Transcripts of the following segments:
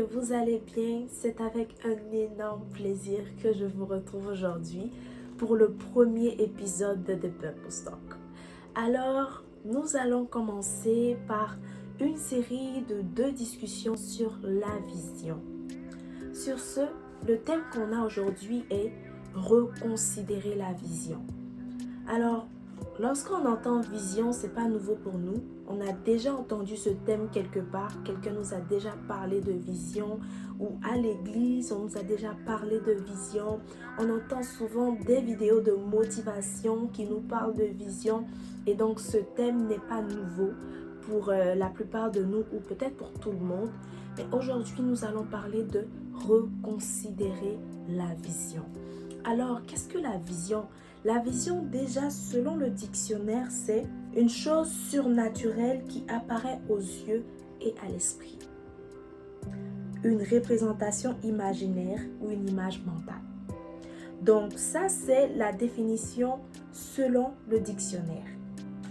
que vous allez bien. C'est avec un énorme plaisir que je vous retrouve aujourd'hui pour le premier épisode de The Purpose Talk. Alors, nous allons commencer par une série de 2 discussions sur la vision. Sur ce, le thème qu'on a aujourd'hui est reconsidérer la vision. Alors, lorsqu'on entend vision, c'est pas nouveau pour nous. On a déjà entendu ce thème quelque part. Quelqu'un nous a déjà parlé de vision, ou à l'église, on nous a déjà parlé de vision. On entend souvent des vidéos de motivation qui nous parlent de vision. Et donc, ce thème n'est pas nouveau pour la plupart de nous, ou peut-être pour tout le monde. Mais aujourd'hui, nous allons parler de reconsidérer la vision. Alors, qu'est-ce que la vision ? La vision, déjà, selon le dictionnaire, c'est une chose surnaturelle qui apparaît aux yeux et à l'esprit. Une représentation imaginaire ou une image mentale. Donc, ça, c'est la définition selon le dictionnaire.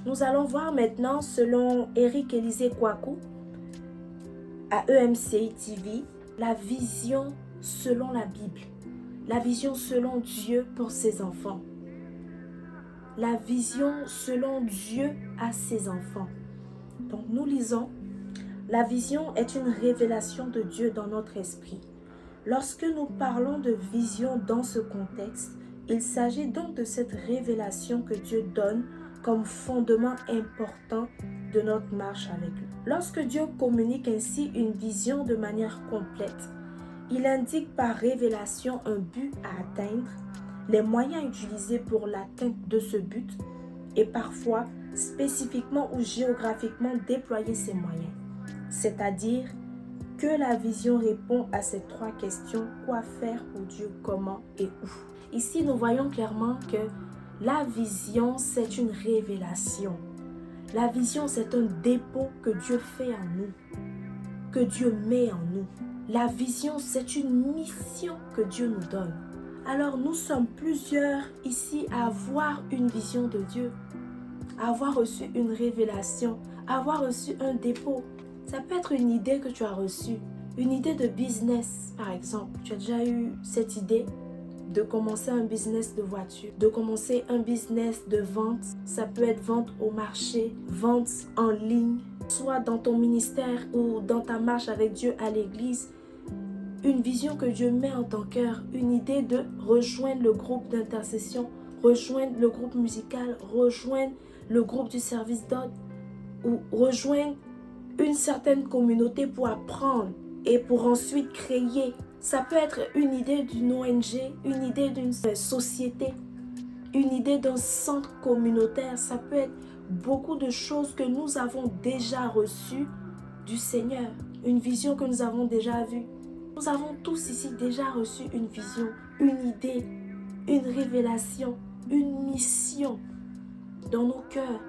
Nous allons voir maintenant, selon Eric Élisée Kwaku, à EMCI TV, la vision selon la Bible. La vision selon Dieu pour ses enfants. La vision selon Dieu à ses enfants. Donc nous lisons, la vision est une révélation de Dieu dans notre esprit. Lorsque nous parlons de vision dans ce contexte, il s'agit donc de cette révélation que Dieu donne comme fondement important de notre marche avec lui. Lorsque Dieu communique ainsi une vision de manière complète, il indique par révélation un but à atteindre, les moyens utilisés pour l'atteinte de ce but et parfois spécifiquement ou géographiquement déployer ces moyens. C'est-à-dire que la vision répond à ces 3 questions: quoi faire pour Dieu, comment et où. Ici, nous voyons clairement que la vision, c'est une révélation. La vision, c'est un dépôt que Dieu fait en nous, que Dieu met en nous. La vision, c'est une mission que Dieu nous donne. Alors nous sommes plusieurs ici à avoir une vision de Dieu, à avoir reçu une révélation, à avoir reçu un dépôt. Ça peut être une idée que tu as reçue, une idée de business par exemple. Tu as déjà eu cette idée de commencer un business de voiture, de commencer un business de vente. Ça peut être vente au marché, vente en ligne, soit dans ton ministère ou dans ta marche avec Dieu à l'église. Une vision que Dieu met en ton cœur, une idée de rejoindre le groupe d'intercession, rejoindre le groupe musical, rejoindre le groupe du service d'ordre ou rejoindre une certaine communauté pour apprendre et pour ensuite créer. Ça peut être une idée d'une ONG, une idée d'une société, une idée d'un centre communautaire. Ça peut être beaucoup de choses que nous avons déjà reçues du Seigneur, une vision que nous avons déjà vue. Nous avons tous ici déjà reçu une vision, une idée, une révélation, une mission dans nos cœurs,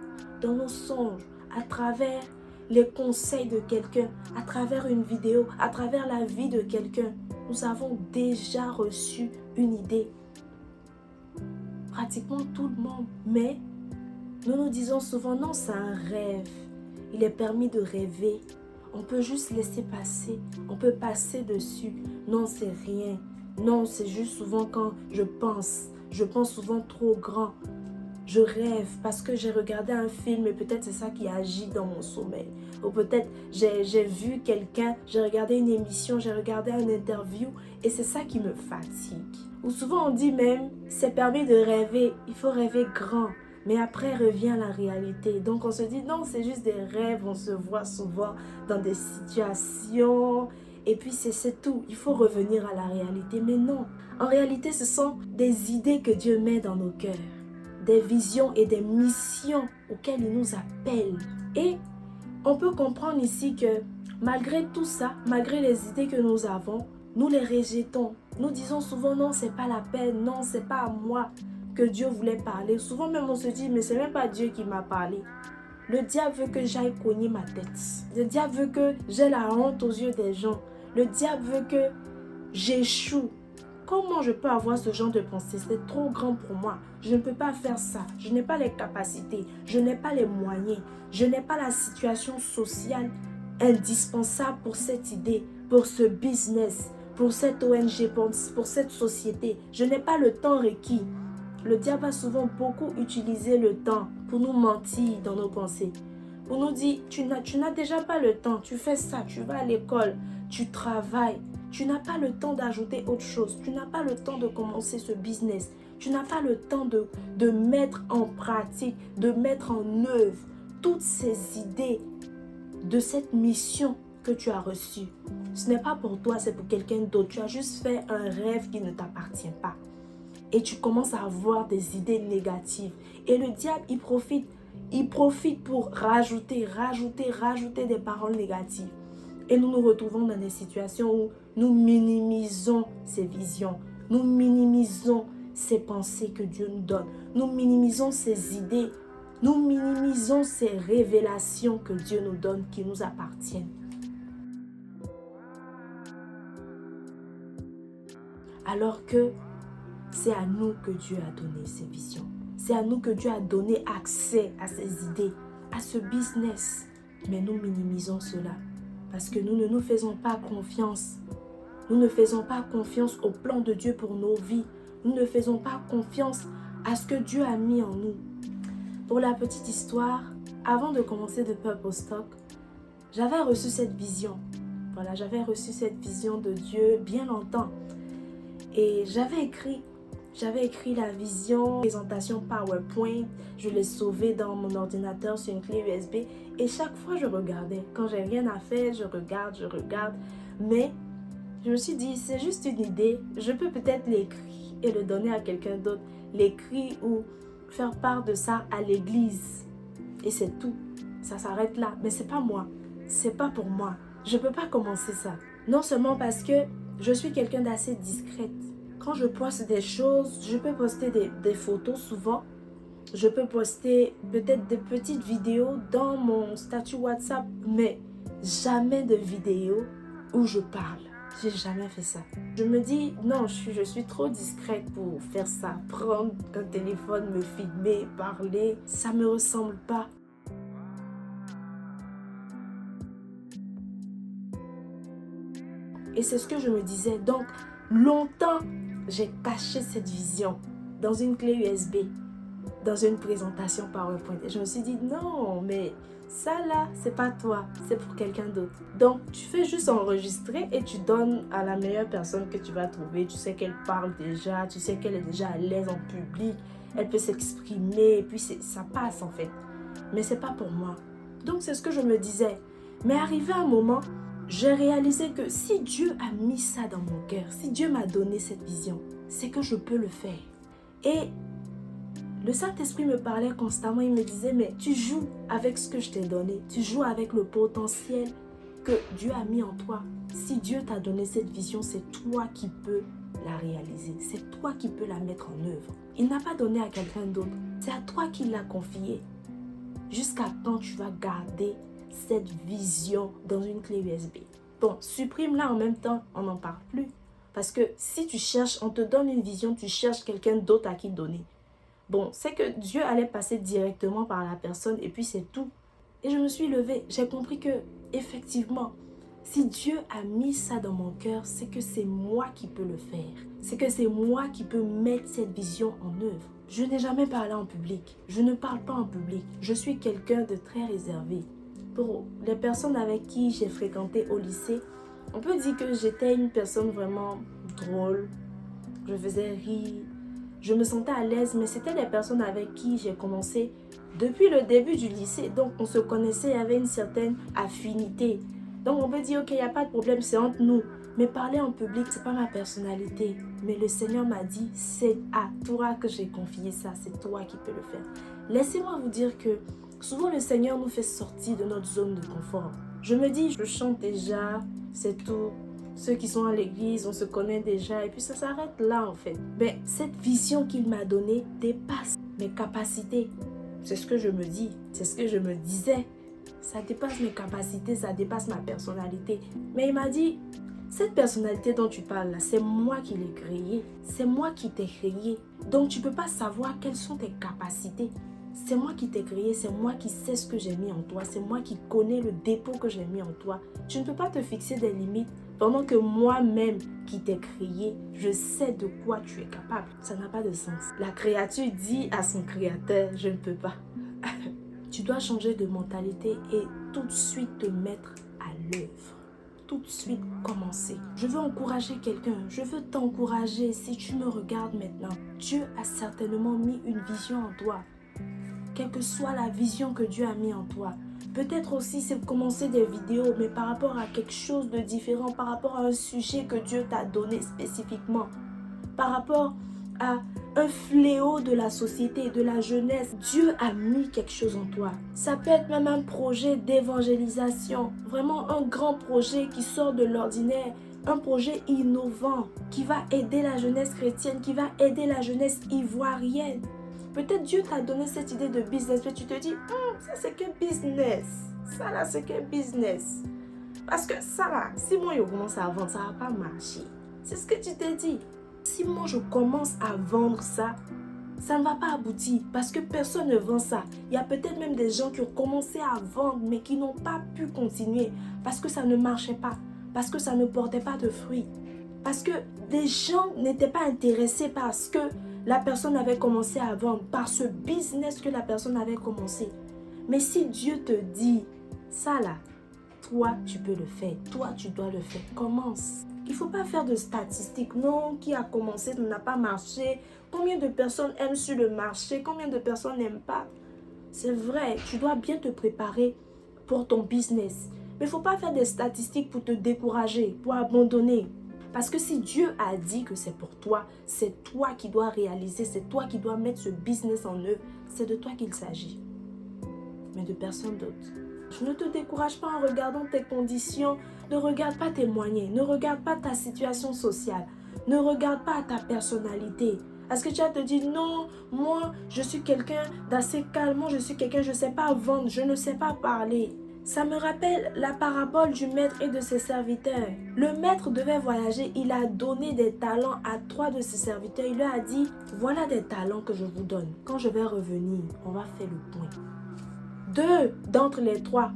dans nos songes, à travers les conseils de quelqu'un, à travers une vidéo, à travers la vie de quelqu'un. Nous avons déjà reçu une idée. Pratiquement tout le monde. Mais nous nous disons souvent, non, c'est un rêve. Il est permis de rêver. On peut juste laisser passer, on peut passer dessus. Non, c'est rien. Non, c'est juste souvent quand je pense souvent trop grand. Je rêve parce que j'ai regardé un film et peut-être c'est ça qui agit dans mon sommeil. Ou peut-être j'ai vu quelqu'un, j'ai regardé une émission, j'ai regardé une interview et c'est ça qui me fatigue. Ou souvent on dit même, c'est permis de rêver, il faut rêver grand. Mais après revient la réalité. Donc on se dit non, c'est juste des rêves, on se voit souvent dans des situations et puis c'est tout. Il faut revenir à la réalité. Mais non, en réalité ce sont des idées que Dieu met dans nos cœurs, des visions et des missions auxquelles il nous appelle. Et on peut comprendre ici que malgré tout ça, malgré les idées que nous avons, nous les rejetons. Nous disons souvent non, c'est pas la peine, non, c'est pas à moi que Dieu voulait parler. Souvent même on se dit, mais c'est même pas Dieu qui m'a parlé. Le diable veut que j'aille cogner ma tête. Le diable veut que j'ai la honte aux yeux des gens. Le diable veut que j'échoue. Comment je peux avoir ce genre de pensée? C'est trop grand pour moi. Je ne peux pas faire ça. Je n'ai pas les capacités. Je n'ai pas les moyens. Je n'ai pas la situation sociale indispensable pour cette idée. pour ce business, pour cette ONG, pour cette société. Je n'ai pas le temps requis. Le diable a souvent beaucoup utilisé le temps pour nous mentir dans nos pensées. Pour nous dire, tu n'as déjà pas le temps, tu fais ça, tu vas à l'école, tu travailles. Tu n'as pas le temps d'ajouter autre chose. Tu n'as pas le temps de commencer ce business. Tu n'as pas le temps de mettre en pratique, de mettre en œuvre toutes ces idées de cette mission que tu as reçue. Ce n'est pas pour toi, c'est pour quelqu'un d'autre. Tu as juste fait un rêve qui ne t'appartient pas. Et tu commences à avoir des idées négatives. Et le diable, il profite pour rajouter des paroles négatives. Et nous nous retrouvons dans des situations où nous minimisons ces visions. Nous minimisons ces pensées que Dieu nous donne. Nous minimisons ces idées. Nous minimisons ces révélations que Dieu nous donne qui nous appartiennent. Alors que c'est à nous que Dieu a donné ces visions. C'est à nous que Dieu a donné accès à ces idées, à ce business. Mais nous minimisons cela parce que nous ne nous faisons pas confiance. Nous ne faisons pas confiance au plan de Dieu pour nos vies. Nous ne faisons pas confiance à ce que Dieu a mis en nous. Pour la petite histoire, avant de commencer The Purpose Talk, j'avais reçu cette vision. Voilà, j'avais reçu cette vision de Dieu bien longtemps. Et j'avais écrit la vision, présentation PowerPoint. Je l'ai sauvée dans mon ordinateur sur une clé USB. Et chaque fois, je regardais. Quand j'ai rien à faire, je regarde. Mais je me suis dit, c'est juste une idée. Je peux peut-être l'écrire et le donner à quelqu'un d'autre. L'écrire ou faire part de ça à l'église. Et c'est tout. Ça s'arrête là. Mais c'est pas moi. C'est pas pour moi. Je peux pas commencer ça. Non seulement parce que je suis quelqu'un d'assez discrète. Quand je poste des choses, je peux poster des photos souvent. Je peux poster peut-être des petites vidéos dans mon statut WhatsApp, mais jamais de vidéos où je parle. J'ai jamais fait ça. Je me dis, non, je suis trop discrète pour faire ça. Prendre un téléphone, me filmer, parler, ça me ressemble pas. Et c'est ce que je me disais. Donc, longtemps, j'ai caché cette vision dans une clé USB, dans une présentation PowerPoint. Et je me suis dit, non, mais ça là, c'est pas toi, c'est pour quelqu'un d'autre. Donc, tu fais juste enregistrer et tu donnes à la meilleure personne que tu vas trouver. Tu sais qu'elle parle déjà, tu sais qu'elle est déjà à l'aise en public, elle peut s'exprimer, et puis ça passe en fait. Mais c'est pas pour moi. Donc, c'est ce que je me disais. Mais arrivé un moment, j'ai réalisé que si Dieu a mis ça dans mon cœur, si Dieu m'a donné cette vision, c'est que je peux le faire. Et le Saint-Esprit me parlait constamment, il me disait, mais tu joues avec ce que je t'ai donné, tu joues avec le potentiel que Dieu a mis en toi. Si Dieu t'a donné cette vision, c'est toi qui peux la réaliser, c'est toi qui peux la mettre en œuvre. Il n'a pas donné à quelqu'un d'autre, c'est à toi qu'il l'a confié. Jusqu'à quand tu vas garder cette vision dans une clé USB? Bon, supprime-la en même temps, on n'en parle plus. Parce que si tu cherches, on te donne une vision, tu cherches quelqu'un d'autre à qui donner. Bon, c'est que Dieu allait passer directement par la personne et puis c'est tout. Et je me suis levée, j'ai compris que, effectivement, si Dieu a mis ça dans mon cœur, c'est que c'est moi qui peux le faire. C'est que c'est moi qui peux mettre cette vision en œuvre. Je n'ai jamais parlé en public. Je ne parle pas en public. Je suis quelqu'un de très réservé. Pour les personnes avec qui j'ai fréquenté au lycée, on peut dire que j'étais une personne vraiment drôle. Je faisais rire. Je me sentais à l'aise, mais c'était les personnes avec qui j'ai commencé depuis le début du lycée. Donc, on se connaissait, il y avait une certaine affinité. Donc, on peut dire, ok, il n'y a pas de problème, c'est entre nous. Mais parler en public, ce n'est pas ma personnalité. Mais le Seigneur m'a dit, c'est à toi que j'ai confié ça, c'est toi qui peux le faire. Laissez-moi vous dire que souvent, le Seigneur nous fait sortir de notre zone de confort. Je me dis, je chante déjà, c'est tout. Ceux qui sont à l'église, on se connaît déjà et puis ça s'arrête là en fait. Mais cette vision qu'il m'a donnée dépasse mes capacités. C'est ce que je me dis, c'est ce que je me disais. Ça dépasse mes capacités, ça dépasse ma personnalité. Mais il m'a dit, cette personnalité dont tu parles là, c'est moi qui l'ai créée. C'est moi qui t'ai créé. Donc tu ne peux pas savoir quelles sont tes capacités. C'est moi qui t'ai créé, c'est moi qui sais ce que j'ai mis en toi, c'est moi qui connais le dépôt que j'ai mis en toi. Tu ne peux pas te fixer des limites Pendant que moi-même qui t'ai créé, je sais de quoi tu es capable. Ça n'a pas de sens. La créature dit à son créateur, je ne peux pas. Tu dois changer de mentalité et tout de suite te mettre à l'œuvre. Tout de suite commencer. Je veux encourager quelqu'un. Je veux t'encourager. Si tu me regardes maintenant, Dieu a certainement mis une vision en toi. Quelle que soit la vision que Dieu a mis en toi. Peut-être aussi c'est commencer des vidéos, mais par rapport à quelque chose de différent, par rapport à un sujet que Dieu t'a donné spécifiquement, par rapport à un fléau de la société, de la jeunesse. Dieu a mis quelque chose en toi. Ça peut être même un projet d'évangélisation, vraiment un grand projet qui sort de l'ordinaire, un projet innovant qui va aider la jeunesse chrétienne, qui va aider la jeunesse ivoirienne. Peut-être Dieu t'a donné cette idée de business, mais tu te dis, ça c'est que business. Ça là c'est que business. Parce que ça là, si moi je commence à vendre, ça ne va pas marcher. C'est ce que tu t'es dit. Si moi je commence à vendre ça, ça ne va pas aboutir parce que personne ne vend ça. Il y a peut-être même des gens qui ont commencé à vendre mais qui n'ont pas pu continuer parce que ça ne marchait pas, parce que ça ne portait pas de fruits, parce que des gens n'étaient pas intéressés par ce que la personne avait commencé à vendre, par ce business que la personne avait commencé. Mais si Dieu te dit, ça là, toi tu peux le faire, toi tu dois le faire, commence. Il ne faut pas faire de statistiques. Non, qui a commencé, ça n'a pas marché. Combien de personnes aiment sur le marché? Combien de personnes n'aiment pas? C'est vrai, tu dois bien te préparer pour ton business. Mais il ne faut pas faire des statistiques pour te décourager, pour abandonner. Parce que si Dieu a dit que c'est pour toi, c'est toi qui dois réaliser, c'est toi qui dois mettre ce business en œuvre. C'est de toi qu'il s'agit, mais de personne d'autre. Ne te décourage pas en regardant tes conditions. Ne regarde pas tes moyens. Ne regarde pas ta situation sociale. Ne regarde pas ta personnalité. Est-ce que tu vas te dire, non, moi, je suis quelqu'un d'assez calme. Moi, je suis quelqu'un, je ne sais pas vendre. Je ne sais pas parler. Ça me rappelle la parabole du maître et de ses serviteurs. Le maître devait voyager. Il a donné des talents à 3 de ses serviteurs. Il leur a dit, voilà des talents que je vous donne. Quand je vais revenir, on va faire le point. 2 d'entre les 3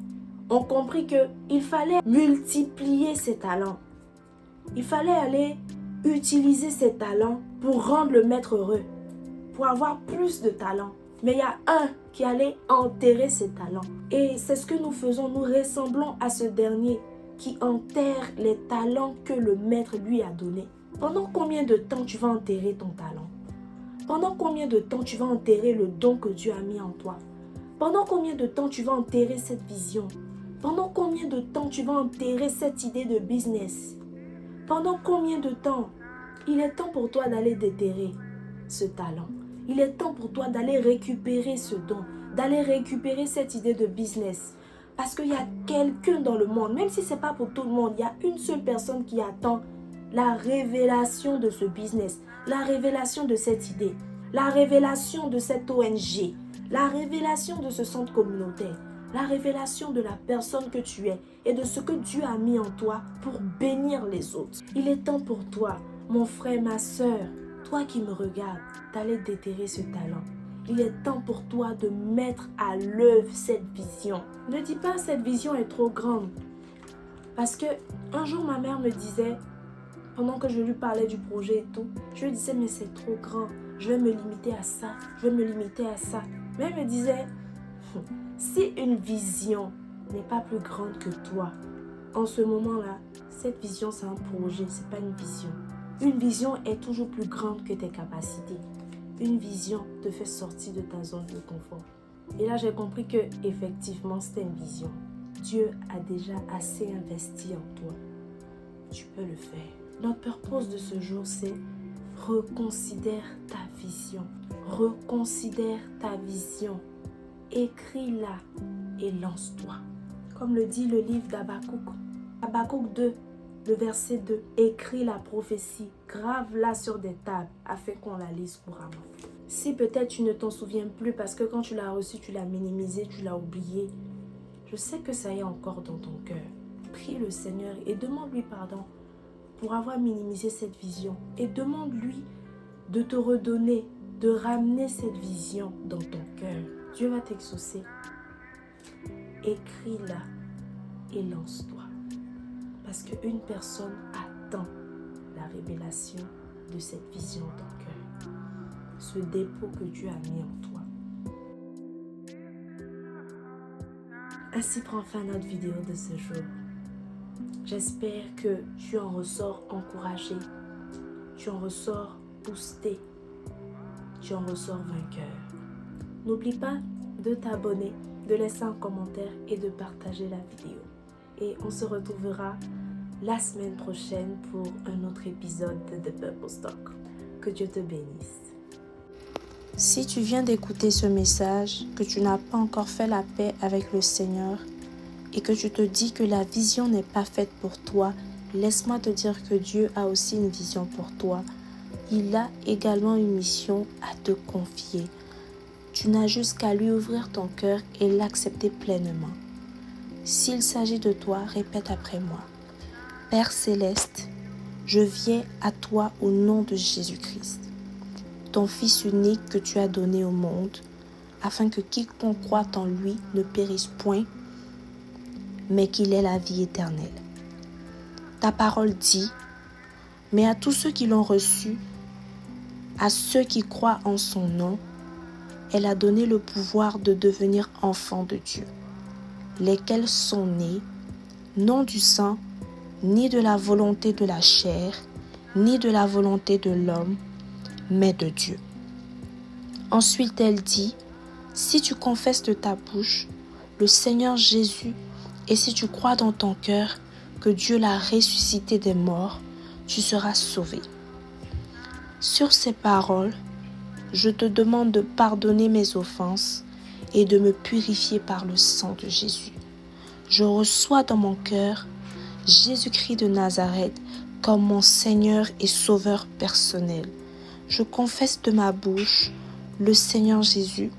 ont compris qu'il fallait multiplier ses talents. Il fallait aller utiliser ses talents pour rendre le maître heureux, pour avoir plus de talents. Mais il y a un qui allait enterrer ses talents. Et c'est ce que nous faisons, nous ressemblons à ce dernier qui enterre les talents que le maître lui a donnés. Pendant combien de temps tu vas enterrer ton talent? Pendant combien de temps tu vas enterrer le don que Dieu a mis en toi? Pendant combien de temps tu vas enterrer cette vision? Pendant combien de temps tu vas enterrer cette idée de business? Pendant combien de temps? Il est temps pour toi d'aller déterrer ce talent. Il est temps pour toi d'aller récupérer ce don, d'aller récupérer cette idée de business. Parce qu'il y a quelqu'un dans le monde, même si ce n'est pas pour tout le monde, il y a une seule personne qui attend la révélation de ce business, la révélation de cette idée, la révélation de cette ONG, la révélation de ce centre communautaire, la révélation de la personne que tu es et de ce que Dieu a mis en toi pour bénir les autres. Il est temps pour toi, mon frère, ma soeur, toi qui me regardes, d'aller déterrer ce talent. Il est temps pour toi de mettre à l'œuvre cette vision. Ne dis pas cette vision est trop grande. Parce que un jour ma mère me disait, pendant que je lui parlais du projet et tout, je lui disais mais c'est trop grand, je vais me limiter à ça, je vais me limiter à ça. Mais elle me disait, si une vision n'est pas plus grande que toi, en ce moment-là, cette vision c'est un projet, c'est pas une vision. Une vision est toujours plus grande que tes capacités. Une vision te fait sortir de ta zone de confort. Et là j'ai compris que effectivement c'était une vision. Dieu a déjà assez investi en toi. Tu peux le faire. Notre purpose de ce jour, c'est reconsidère ta vision. Reconsidère ta vision. Écris-la et lance-toi. Comme le dit le livre d'Habakkuk. Habakkuk 2, le verset 2. Écris la prophétie, grave-la sur des tables afin qu'on la lise couramment. Si peut-être tu ne t'en souviens plus parce que quand tu l'as reçu, tu l'as minimisé, tu l'as oublié. Je sais que ça y est encore dans ton cœur. Prie le Seigneur et demande-lui pardon pour avoir minimisé cette vision. Et demande-lui de te redonner, de ramener cette vision dans ton cœur. Dieu va t'exaucer. Écris-la et lance-toi. Parce qu'une personne attend la révélation de cette vision en ton cœur. Ce dépôt que Dieu a mis en toi. Ainsi prend fin notre vidéo de ce jour. J'espère que tu en ressors encouragé, tu en ressors boosté, tu en ressors vainqueur. N'oublie pas de t'abonner, de laisser un commentaire et de partager la vidéo. Et on se retrouvera la semaine prochaine pour un autre épisode de The Purpose Talk. Que Dieu te bénisse. Si tu viens d'écouter ce message, que tu n'as pas encore fait la paix avec le Seigneur et que tu te dis que la vision n'est pas faite pour toi, laisse-moi te dire que Dieu a aussi une vision pour toi. Il a également une mission à te confier. Tu n'as juste qu'à lui ouvrir ton cœur et l'accepter pleinement. S'il s'agit de toi, répète après moi. Père céleste, je viens à toi au nom de Jésus-Christ, ton Fils unique que tu as donné au monde, afin que quiconque croit en lui ne périsse point, mais qu'il ait la vie éternelle. Ta parole dit, mais à tous ceux qui l'ont reçu, à ceux qui croient en son nom, elle a donné le pouvoir de devenir enfants de Dieu, lesquels sont nés, non du sang, ni de la volonté de la chair, ni de la volonté de l'homme, mais de Dieu. Ensuite elle dit, si tu confesses de ta bouche le Seigneur Jésus et si tu crois dans ton cœur que Dieu l'a ressuscité des morts, tu seras sauvé. Sur ces paroles, je te demande de pardonner mes offenses et de me purifier par le sang de Jésus. Je reçois dans mon cœur Jésus-Christ de Nazareth comme mon Seigneur et Sauveur personnel. Je confesse de ma bouche le Seigneur Jésus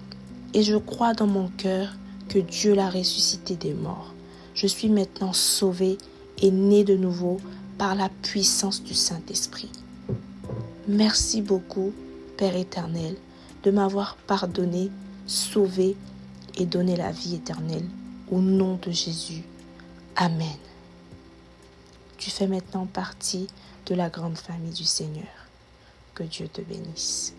et je crois dans mon cœur que Dieu l'a ressuscité des morts. Je suis maintenant sauvé et né de nouveau par la puissance du Saint-Esprit. Merci beaucoup, Père éternel, de m'avoir pardonné, sauvé et donné la vie éternelle. Au nom de Jésus. Amen. Tu fais maintenant partie de la grande famille du Seigneur. Que Dieu te bénisse.